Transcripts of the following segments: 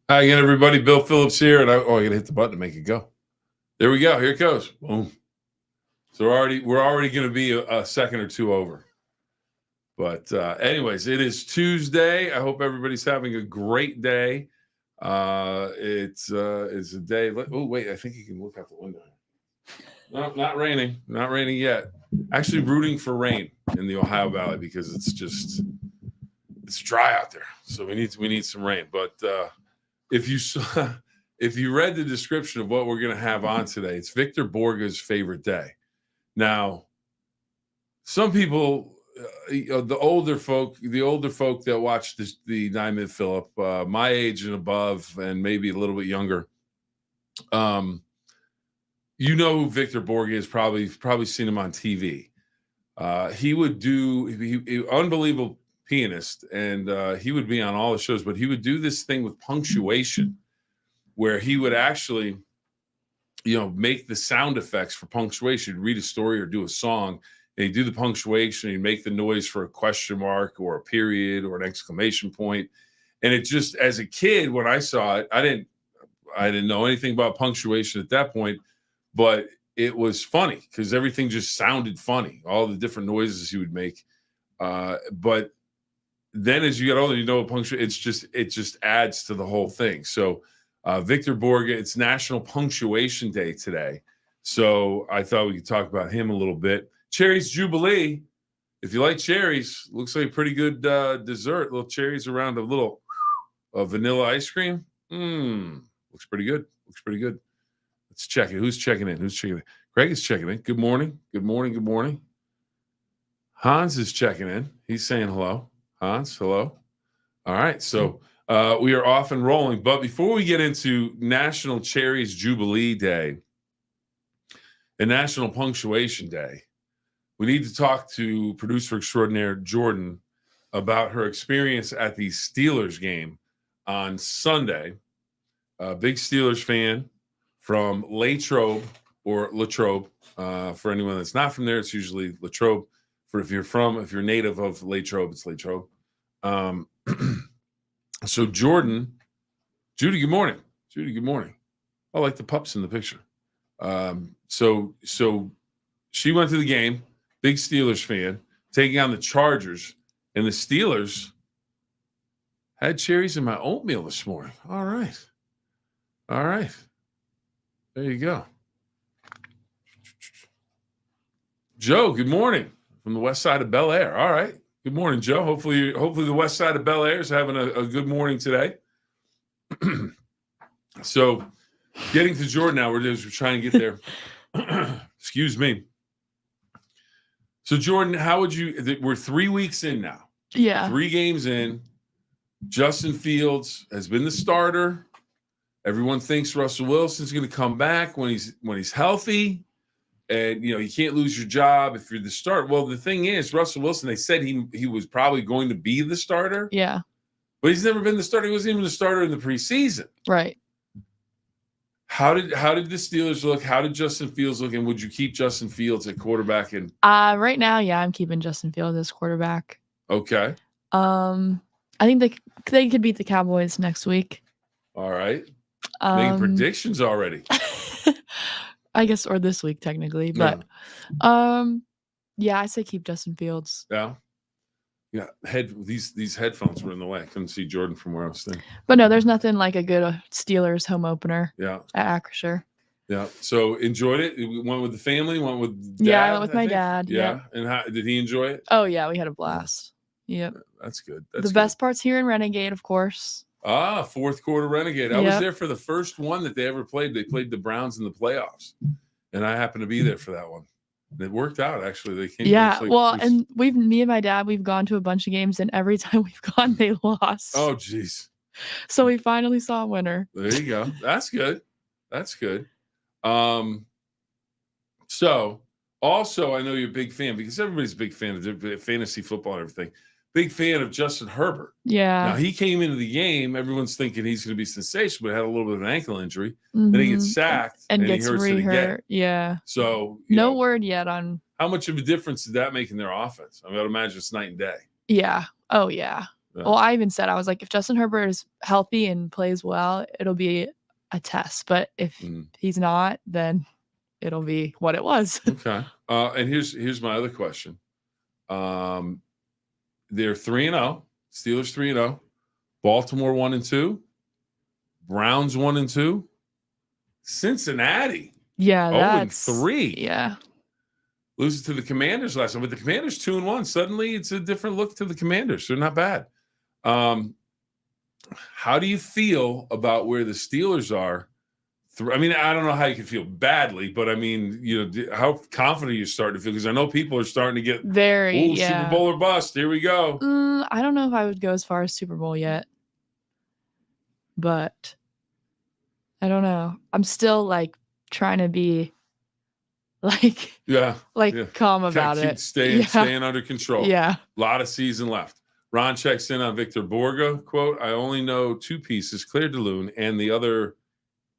Hi again, everybody. Bill Phillips here, and I gotta hit the button to make it go. There we go. Here it goes. Boom. So we're already going to be a second or two over. But anyways, it is Tuesday. I hope everybody's having a great day. It's a day. Oh wait, I think you can look out the window. No, not raining. Not raining yet. Actually, rooting for rain in the Ohio Valley because it's dry out there. So we need some rain. But if you read the description of what we're going to have on today, it's Victor Borge's favorite day. Now, some people, the older folk that watch the 9-Minute Phill-Up, my age and above, and maybe a little bit younger, who Victor Borge is. Probably seen him on TV. He unbelievable pianist, and he would be on all the shows, but he would do this thing with punctuation where he would actually make the sound effects for punctuation. He'd read a story or do a song, and he'd do the punctuation, he'd make the noise for a question mark or a period or an exclamation point. And it just, as a kid, when I saw it, I didn't know anything about punctuation at that point, but it was funny because everything just sounded funny, all the different noises he would make. But then as you get older, punctuation, it just adds to the whole thing. So Victor Borge, it's National Punctuation Day today. So I thought we could talk about him a little bit. Cherries Jubilee. If you like cherries, looks like a pretty good dessert. Little cherries around a little vanilla ice cream. Looks pretty good. Let's check it. Who's checking in? Greg is checking in. Good morning. Good morning. Hans is checking in. He's saying hello. Hans, hello. All right. So we are off and rolling. But before we get into National Cherries Jubilee Day and National Punctuation Day, we need to talk to producer extraordinaire Jordan about her experience at the Steelers game on Sunday. A big Steelers fan from Latrobe or Latrobe. For anyone that's not from there, it's usually Latrobe. If you're native of Latrobe, it's Latrobe. So Judy, good morning. I like the pups in the picture. So she went to the game, big Steelers fan, taking on the Chargers, and the Steelers had cherries in my oatmeal this morning. All right. There you go. Joe, good morning. From the west side of Bel Air. All right. Good morning, Joe. Hopefully the west side of Bel Air is having a good morning today. So getting to Jordan now, we're trying to get there. Excuse me. So Jordan, how would you, we're 3 weeks in now. Yeah. 3 games in. Justin Fields has been the starter. Everyone thinks Russell Wilson's going to come back when he's healthy. And, you can't lose your job if you're the starter. Well, the thing is, Russell Wilson, they said he was probably going to be the starter. Yeah. But he's never been the starter. He wasn't even the starter in the preseason. Right. How did the Steelers look? How did Justin Fields look? And would you keep Justin Fields at quarterback? And right now, yeah, I'm keeping Justin Fields as quarterback. Okay. I think they could beat the Cowboys next week. All right. Making predictions already. I guess, or this week technically, but yeah, I say keep Justin Fields. Yeah. These headphones were in the way. I couldn't see Jordan from where I was standing. But no, there's nothing like a good Steelers home opener. Yeah. At Acrisure. Yeah. So enjoyed it. Went with the family. Went with dad. Yeah, I went with my dad. Yeah. Yep. And how did he enjoy it? Oh yeah, we had a blast. Yep. That's good. The best part's here in Renegade, of course. Fourth quarter Renegade. I was there for the first one that they ever played. They played the Browns in the playoffs, and I happened to be there for that one. And it worked out, actually. They came. Yeah, and me and my dad, we've gone to a bunch of games, and every time we've gone, they lost. Oh, geez. So we finally saw a winner. There you go. That's good. So also, I know you're a big fan because everybody's a big fan of fantasy football and everything. Big fan of Justin Herbert. Yeah. Now, he came into the game. Everyone's thinking he's going to be sensational, but had a little bit of an ankle injury. Then he gets sacked and gets he hurts it again. Yeah. So no word yet on how much of a difference did that make in their offense. I mean, I'd imagine it's night and day. Yeah. Oh, yeah. Well, I even said, I was like, if Justin Herbert is healthy and plays well, it'll be a test. But if he's not, then it'll be what it was. Okay. And here's my other question. They're 3-0. Steelers 3-0. Baltimore 1-2. Browns 1-2. Cincinnati. Yeah, that's 0-3. Yeah. Loses to the Commanders last time, but the Commanders 2-1. Suddenly, it's a different look to the Commanders. They're not bad. How do you feel about where the Steelers are? I mean, I don't know how you can feel badly, but I mean, how confident you're starting to feel, because I know people are starting to get Super Bowl or bust. Here we go. I don't know if I would go as far as Super Bowl yet, but I don't know. I'm still like trying to be calm about it. Staying under control. Yeah. A lot of season left. Ron checks in on Victor Borge, quote, I only know two pieces, Claire DeLune, and the other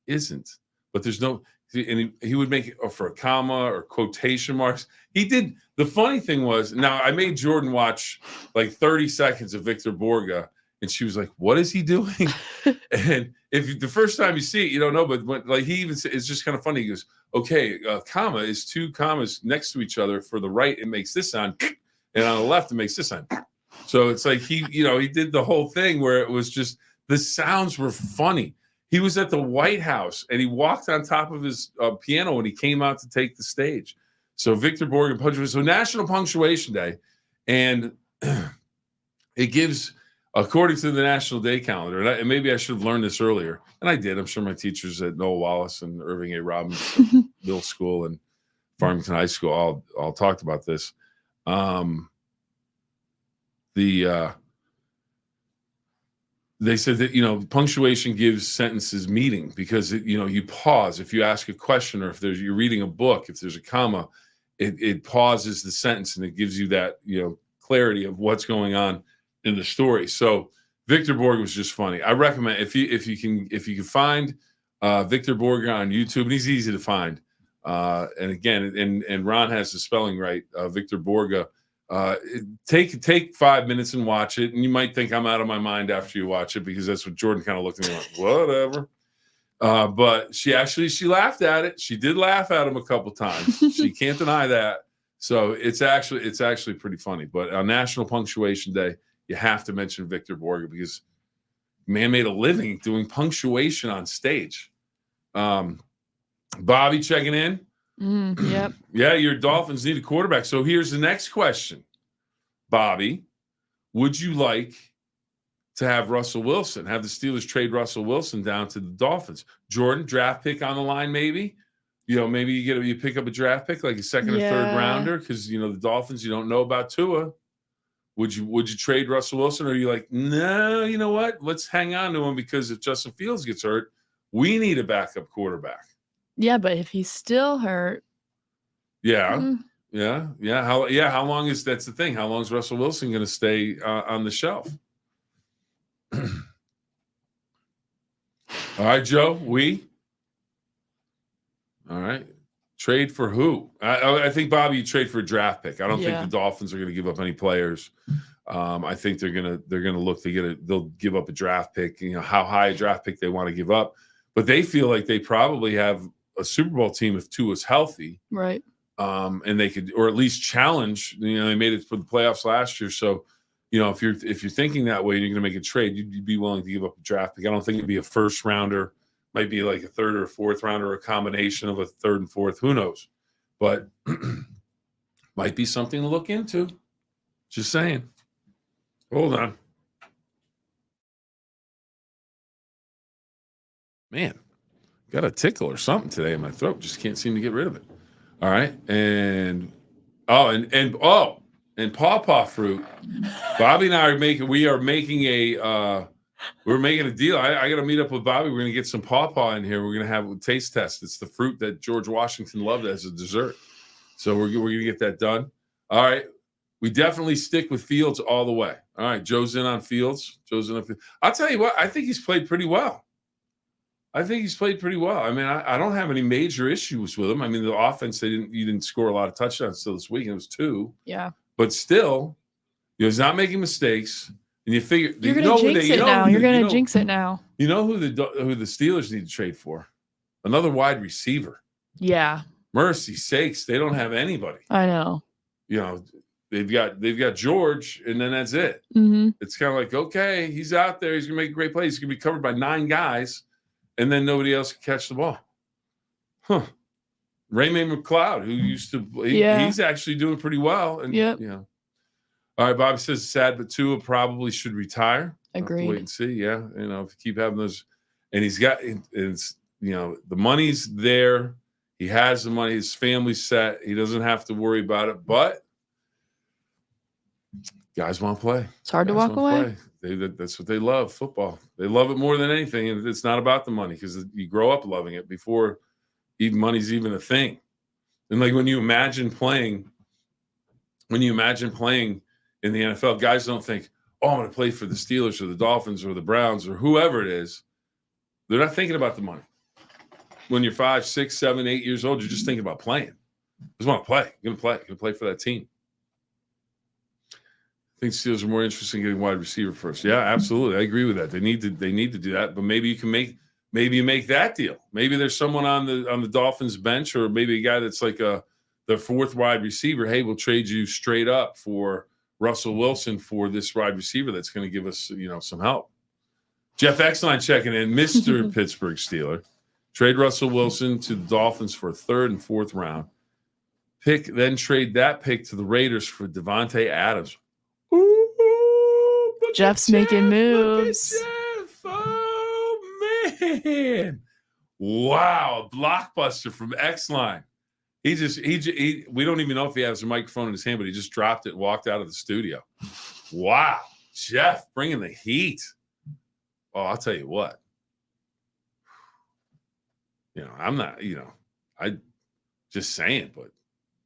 isn't. But there's no, and he would make it for a comma or quotation marks. He did. The funny thing was, now I made Jordan watch like 30 seconds of Victor Borge, and she was like, what is he doing? And if the first time you see it, you don't know, but when, he even said, it's just kind of funny. He goes, okay, comma is two commas next to each other. For the right, it makes this sound, and on the left, it makes this sound. So it's like he did the whole thing where it was just, the sounds were funny. He was at the White House, and he walked on top of his piano when he came out to take the stage. So Victor Borge punctuation. So National Punctuation Day, and it gives, according to the National Day Calendar, and maybe I should have learned this earlier, and I did. I'm sure my teachers at Noah Wallace and Irving A. Robbins Middle School and Farmington High School all talked about this. They said that, punctuation gives sentences meaning, because you pause. If you ask a question, or if you're reading a book, if there's a comma, it pauses the sentence, and it gives you that, clarity of what's going on in the story. So Victor Borge was just funny. I recommend, if you can find Victor Borge on YouTube, and he's easy to find. And again, and Ron has the spelling right, Victor Borge. Take 5 minutes and watch it, and you might think I'm out of my mind after you watch it, because that's what Jordan kind of looked at me like, whatever. But she laughed at it. She did laugh at him a couple times. She can't deny that. So it's actually pretty funny. But on National Punctuation Day, you have to mention Victor Borge, because man made a living doing punctuation on stage. Bobby checking in. Yep. Yeah, your Dolphins need a quarterback. So here's the next question. Bobby, would you like to have Russell Wilson, have the Steelers trade Russell Wilson down to the Dolphins? Jordan, draft pick on the line, maybe? Maybe you pick up a draft pick, like a second or third rounder, because the Dolphins, you don't know about Tua. Would you trade Russell Wilson, or are you like, no, you know what? Let's hang on to him, because if Justin Fields gets hurt, we need a backup quarterback. Yeah, but if he's still hurt. Yeah. How long that's the thing. How long is Russell Wilson going to stay on the shelf? All right, Joe, all right. Trade for who? I think, Bobby, you trade for a draft pick. I don't think the Dolphins are going to give up any players. I think they're gonna look to they'll give up a draft pick, how high a draft pick they want to give up. But they feel like they probably have a Super Bowl team if Tua's healthy. Right. And they could, or at least challenge. They made it for the playoffs last year. So, if you're thinking that way and you're going to make a trade, you'd be willing to give up a draft pick. I don't think it'd be a first rounder. Might be like a third or a fourth rounder, or a combination of a third and fourth. Who knows? But might be something to look into. Just saying. Hold on. Man, got a tickle or something today in my throat. Just can't seem to get rid of it. All right. And pawpaw fruit. Bobby and I are making a deal. I got to meet up with Bobby. We're going to get some pawpaw in here. We're going to have a taste test. It's the fruit that George Washington loved as a dessert. So we're going to get that done. All right. We definitely stick with Fields all the way. All right. Joe's in on Fields. I'll tell you what, I think he's played pretty well. I mean, I don't have any major issues with him. I mean, the offense, you didn't score a lot of touchdowns still this week, and it was 2. Yeah. But still, he's not making mistakes. And you figure you're gonna jinx it now. You're gonna jinx it now. You know who the Steelers need to trade for? Another wide receiver. Yeah. Mercy sakes, they don't have anybody. I know. You know, they've got George, and then that's it. Mm-hmm. It's kind of like, okay, he's out there, he's gonna make a great play. He's gonna be covered by 9 guys, and then nobody else can catch the ball. Huh. Raymond McLeod, who used to, he's actually doing pretty well. And all right, Bobby says it's sad, but Tua probably should retire. Agreed. Wait and see. Yeah, you know, if you keep having those, and he's got, it's, you know, the money's there. He has the money. His family's set. He doesn't have to worry about it. But guys want to play. It's hard to walk away. That's what they love, football. They love it more than anything. And it's not about the money because you grow up loving it before even money's even a thing. And like when you imagine playing in the NFL, guys don't think, oh, I'm going to play for the Steelers or the Dolphins or the Browns or whoever it is. They're not thinking about the money. When you're 5, 6, 7, 8 years old, you're just thinking about playing. Just want to play. You're going to play for that team. I think Steelers are more interested in getting wide receiver first. Yeah, absolutely. I agree with that. They need to do that. But maybe you make that deal. Maybe there's someone on the Dolphins bench, or maybe a guy that's like the 4th wide receiver. Hey, we'll trade you straight up for Russell Wilson for this wide receiver that's going to give us, you know, some help. Jeff Exline checking in, Mr. Pittsburgh Steeler. Trade Russell Wilson to the Dolphins for a 3rd and 4th round pick, then trade that pick to the Raiders for Devontae Adams. Ooh, Jeff's making moves. Jeff. Oh man! Wow, blockbuster from X-Line. He we don't even know if he has a microphone in his hand, but he just dropped it and walked out of the studio. Wow, Jeff bringing the heat. Oh, I'll tell you what. You know, I'm not, you know, I just saying, but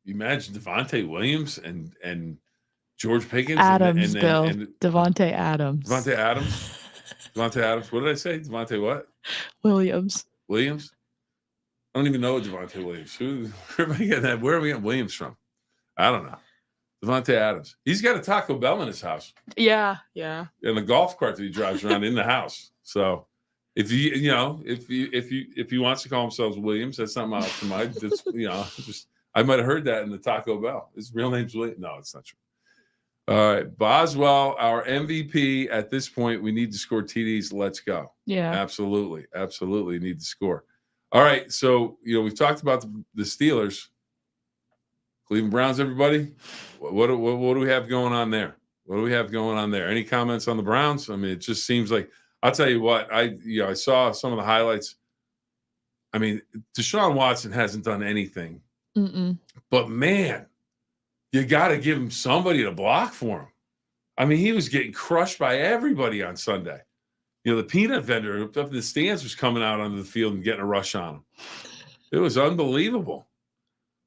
you imagine Devontae Williams and George Pickens. Adams, Bill. Devontae Adams. Devontae Adams. Devontae Adams. What did I say? Devontae what? Williams. I don't even know Devontae Williams. Where am I getting that? Where are we getting Williams from? I don't know. Devontae Adams. He's got a Taco Bell in his house. Yeah. And a golf cart that he drives around in the house. So if he wants to call himself Williams, that's something out to my. That's, you know, I might have heard that in the Taco Bell. His real name's Williams. No, it's not true. All right, Boswell, our MVP at this point. We need to score TDs. Let's go. Yeah, absolutely need to score. All right, so you know we've talked about the Steelers, Cleveland Browns. Everybody, what do we have going on there? Any comments on the Browns? I mean, it just seems like. I'll tell you what, I saw some of the highlights. I mean, Deshaun Watson hasn't done anything. But man, you got to give him somebody to block for him. I mean, he was getting crushed by everybody on Sunday. You know, the peanut vendor up in the stands was coming out onto the field and getting a rush on him. It was unbelievable.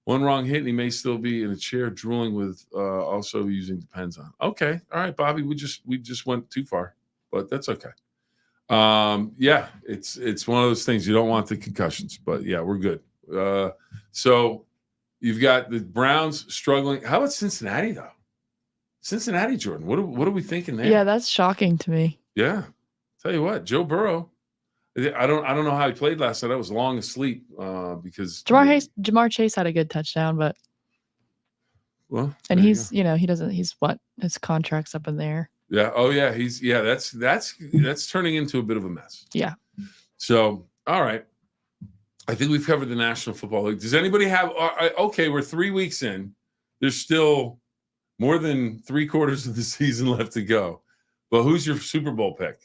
One wrong hit and he may still be in a chair drooling with also using Depends on. Okay. All right, Bobby, we just went too far, but that's okay. Yeah, it's one of those things. You don't want the concussions, but yeah, we're good. So you've got the Browns struggling. How about Cincinnati though? Cincinnati, Jordan. What are we thinking there? Yeah, that's shocking to me. Yeah, tell you what, Joe Burrow. I don't know how he played last night. I was long asleep because Jamar Chase had a good touchdown, but and he's his contract's up in the air. Yeah. Oh yeah. That's turning into a bit of a mess. Yeah. So, all right. I think we've covered the National Football League. Does anybody have, okay, we're 3 weeks in. There's still more than 3/4 of the season left to go. But who's your Super Bowl pick?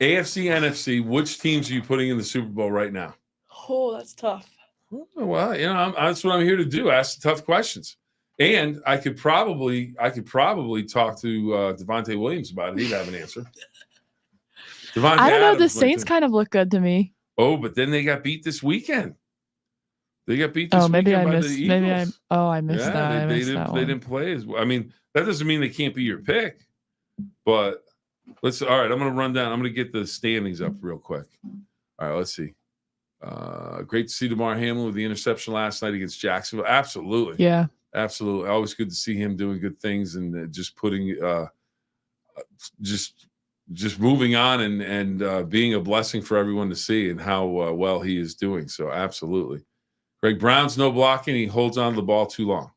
AFC, NFC, which teams are you putting in the Super Bowl right now? Oh, that's tough. Well, you know, that's what I'm here to do. Ask the tough questions. And I could probably talk to Devontae Williams about it. He'd have an answer. I don't know. The Saints kind of look good to me. Oh, but then they got beat this weekend. They got beat this weekend by the Eagles. I missed that. They didn't play as well. I mean, that doesn't mean they can't be your pick. But all right, I'm going to run down. I'm going to get the standings up real quick. All right, let's see. Great to see DeMar Hamlin with the interception last night against Jacksonville. Absolutely. Yeah. Absolutely. Always good to see him doing good things and just putting just moving on and being a blessing for everyone to see, and how well he is doing. So absolutely. Greg Brown's no blocking. He holds on to the ball too long.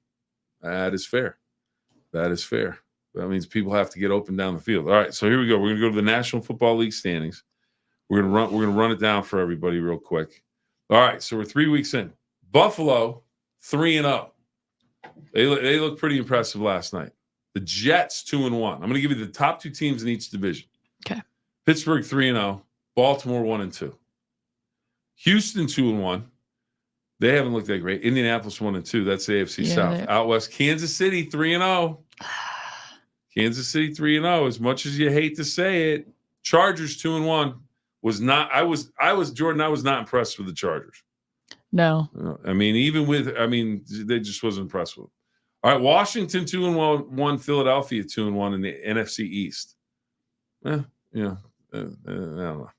That is fair. That is fair. That means people have to get open down the field. All right, so here we go. We're going to go to the National Football League standings. We're going to run it down for everybody real quick. All right, so we're 3 weeks in. Buffalo 3-0. They look pretty impressive last night. The Jets 2-1. I'm going to give you the top 2 teams in each division. Okay. Pittsburgh 3-0. Baltimore 1-2. Houston 2-1. They haven't looked that great. Indianapolis 1-2. That's the AFC South. Out west, Kansas City 3-0. Kansas City 3-0. As much as you hate to say it, Chargers 2-1 was not. I was Jordan. I was not impressed with the Chargers. No. I mean, they just wasn't impressed with them. All right, Washington 2-1, Philadelphia 2-1 in the NFC East. I don't know.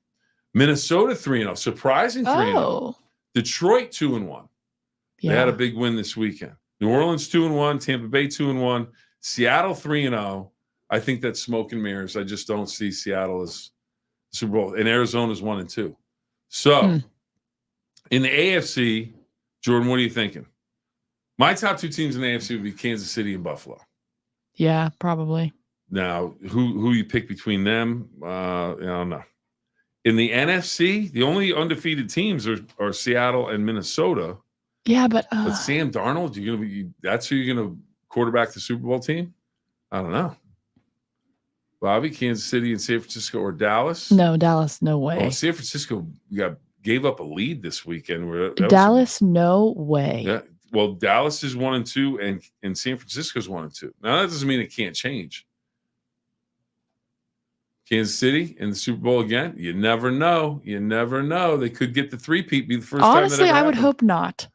Minnesota 3-0, surprising 3-0. Oh. Detroit 2-1. Yeah. They had a big win this weekend. New Orleans 2-1, Tampa Bay 2-1, Seattle 3-0. I think that's smoke and mirrors. I just don't see Seattle as Super Bowl, and Arizona's 1-2. So in the AFC, Jordan, what are you thinking? My top 2 teams in the AFC would be Kansas City and Buffalo. Yeah, probably. Now, who you pick between them? I don't know. In the NFC, the only undefeated teams are Seattle and Minnesota. Yeah, but Sam Darnold, that's who you're gonna quarterback the Super Bowl team? I don't know. Bobby, Kansas City and San Francisco or Dallas? No, Dallas, no way. Oh, San Francisco gave up a lead this weekend. Dallas, no way. Yeah. Well, Dallas is 1-2, and San Francisco's 1-2. Now that doesn't mean it can't change. Kansas City in the Super Bowl again. You never know. You never know. They could get the 3-peat, be the first time. Honestly, I would hope not.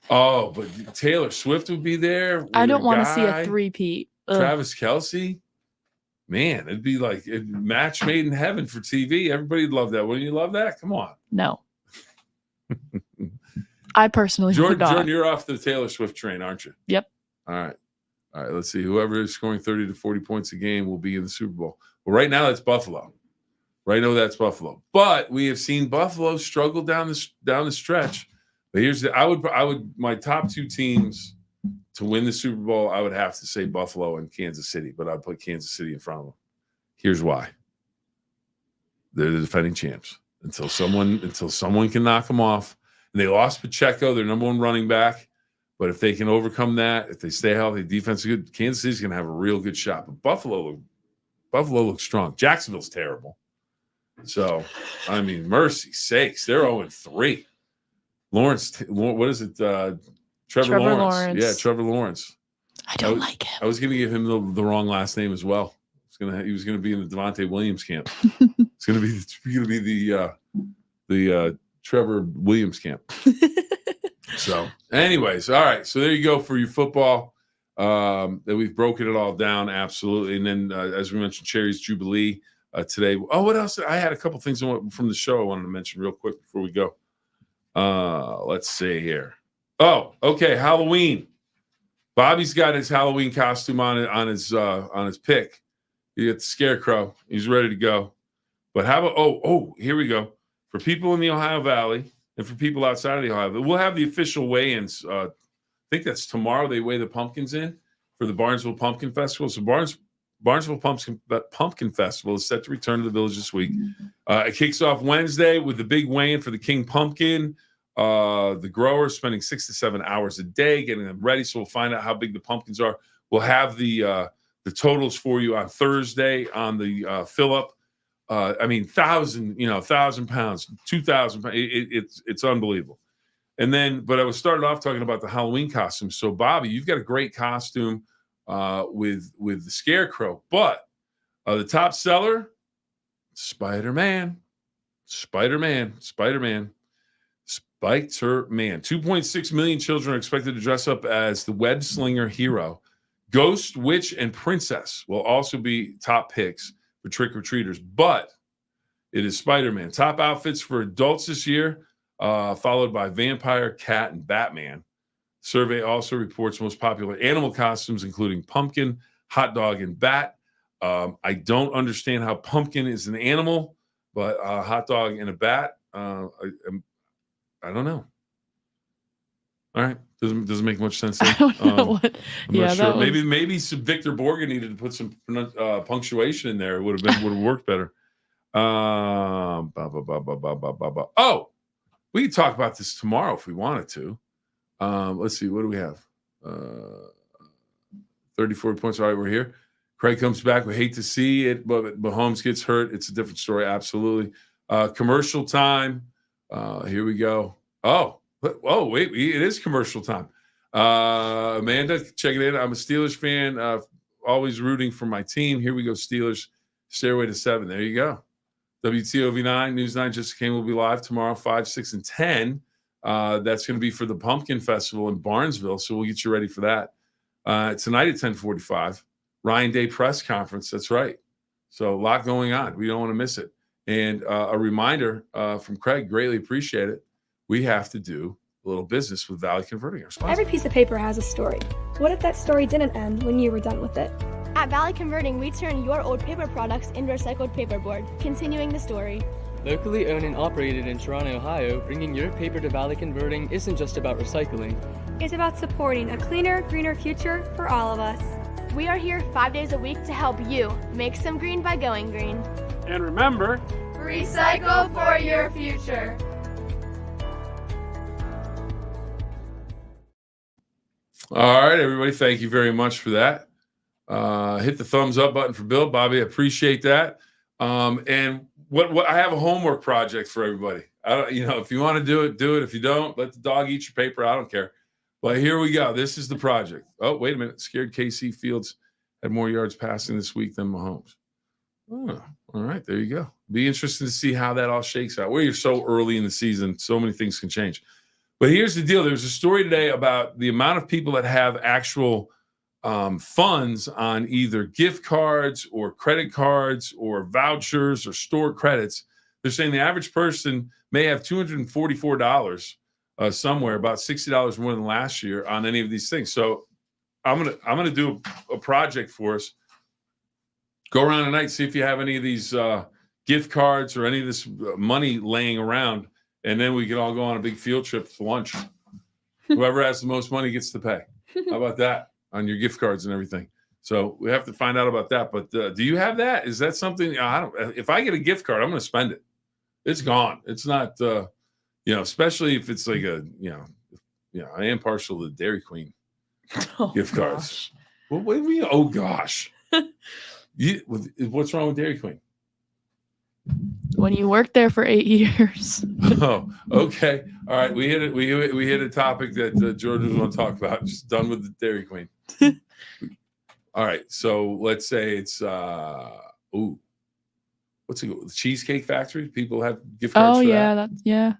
Oh, but Taylor Swift would be there. I don't want to see a 3-peat. Travis Kelce. Man, it'd be like a match made in heaven for TV. Everybody'd love that. Wouldn't you love that? Come on. No. I personally would not. Jordan, you're off the Taylor Swift train, aren't you? Yep. All right. Let's see. Whoever is scoring 30 to 40 points a game will be in the Super Bowl. Well, right now that's Buffalo. Right now that's Buffalo. But we have seen Buffalo struggle down the stretch. But here's I would my top 2 teams to win the Super Bowl, I would have to say Buffalo and Kansas City, but I'd put Kansas City in front of them. Here's why. They're the defending champs. Until someone can knock them off. And they lost Pacheco, their number 1 running back. But if they can overcome that, if they stay healthy, defense is good, Kansas City's going to have a real good shot. But Buffalo looks strong. Jacksonville's terrible. So, I mean, mercy sakes, they're 0-3. Lawrence, what is it? Trevor Lawrence. Yeah, Trevor Lawrence. I don't like him. I was going to give him the wrong last name as well. He was going to be in the Devontae Williams camp. It's going to be the Trevor Williams camp. So, anyways, all right. So there you go for your football. That we've broken it all down, absolutely. And then, as we mentioned, Cherry's Jubilee today. Oh, what else? I had a couple things from the show I wanted to mention real quick before we go. Let's see here. Oh, okay, Halloween. Bobby's got his Halloween costume on his pick. He got the scarecrow. He's ready to go. But how about here we go. For people in the Ohio Valley and for people outside of the Ohio Valley, we'll have the official weigh-ins. I think that's tomorrow. They weigh the pumpkins in for the Barnesville Pumpkin Festival. So Barnesville Pumpkin Festival is set to return to the village this week. It kicks off Wednesday with the big weigh-in for the King Pumpkin. The growers spending 6 to 7 hours a day getting them ready. So we'll find out how big the pumpkins are. We'll have the totals for you on Thursday on the Phill-Up. 1,000 pounds, 2,000 pounds. It's unbelievable. And then, but I was started off talking about the Halloween costume. So Bobby, you've got a great costume with the scarecrow, but the top seller, Spider-Man. 2.6 million children are expected to dress up as the web slinger hero. Ghost, Witch, and Princess will also be top picks for trick-or-treaters, but it is Spider-Man. Top outfits for adults this year, followed by Vampire, Cat, and Batman. Survey also reports most popular animal costumes, including pumpkin, hot dog, and bat. I don't understand how pumpkin is an animal, but a hot dog and a bat. I don't know. All right, doesn't make much sense. I don't know what. I'm Yeah, not sure. that was. Maybe some Victor Borge needed to put some punctuation in there. It would have worked better. Oh, we can talk about this tomorrow if we wanted to. Let's see. What do we have? 34 points. All right, we're here. Craig comes back. We hate to see it, but Mahomes gets hurt. It's a different story. Absolutely. Commercial time. Here we go. Oh, wait. It is commercial time. Amanda, check it in. I'm a Steelers fan. Always rooting for my team. Here we go, Steelers. Stairway to 7. There you go. WTOV9, News 9 just came. Will be live tomorrow, 5, 6, and 10. That's going to be for the Pumpkin Festival in Barnesville, so we'll get you ready for that. Tonight at 10:45, Ryan Day press conference. That's right. So a lot going on. We don't want to miss it. And a reminder from Craig, greatly appreciate it. We have to do a little business with Valley Converting, our sponsor. Every piece of paper has a story. What if that story didn't end when you were done with it? At Valley Converting, we turn your old paper products into recycled paperboard, continuing the story. Locally owned and operated in Toronto, Ohio, bringing your paper to Valley Converting isn't just about recycling. It's about supporting a cleaner, greener future for all of us. We are here 5 days a week to help you make some green by going green. And remember, recycle for your future. All right, everybody. Thank you very much for that. Hit the thumbs up button for Bill. Bobby, I appreciate that. And what I have a homework project for everybody. If you want to do it, do it. If you don't, let the dog eat your paper. I don't care. But here we go. This is the project. Oh, wait a minute. Scared KC Fields had more yards passing this week than Mahomes. Oh, all right. There you go. Be interesting to see how that all shakes out. You're so early in the season, so many things can change. But here's the deal. There's a story today about the amount of people that have actual funds on either gift cards or credit cards or vouchers or store credits. They're saying the average person may have $244 somewhere, about $60 more than last year on any of these things. So I'm gonna do a project for us. Go around tonight, see if you have any of these gift cards or any of this money laying around, and then we can all go on a big field trip for lunch. Whoever has the most money gets to pay. How about that? On your gift cards and everything. So we have to find out about that. But do you have that? Is that something? I don't. If I get a gift card, I'm going to spend it. It's gone. It's not. Especially if it's like I am partial to Dairy Queen gift cards. Well, what do you mean? Oh gosh. What's wrong with Dairy Queen? When you worked there for 8 years. Oh, okay. All right. We hit it. We hit a topic that George was going to talk about. Just done with the Dairy Queen. All right. So let's say it's what's it? The Cheesecake Factory. People have gift cards. Oh for yeah, that.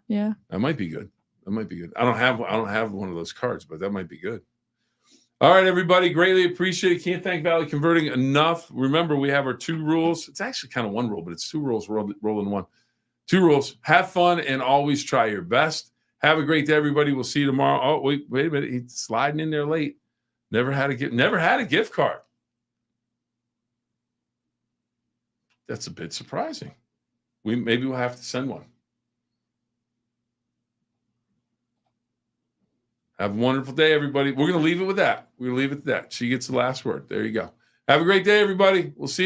Yeah. That might be good. I don't have one of those cards, but that might be good. All right, everybody. Greatly appreciate it. Can't thank Valley Converting enough. Remember, we have our 2 rules. It's actually kind of 1 rule, but it's 2 rules rolled in one. 2 rules. Have fun and always try your best. Have a great day, everybody. We'll see you tomorrow. Oh, wait a minute. He's sliding in there late. Never had a gift card. That's a bit surprising. Maybe we'll have to send one. Have a wonderful day, everybody. We're going to leave it with that. We're going to leave it at that. She gets the last word. There you go. Have a great day, everybody. We'll see you.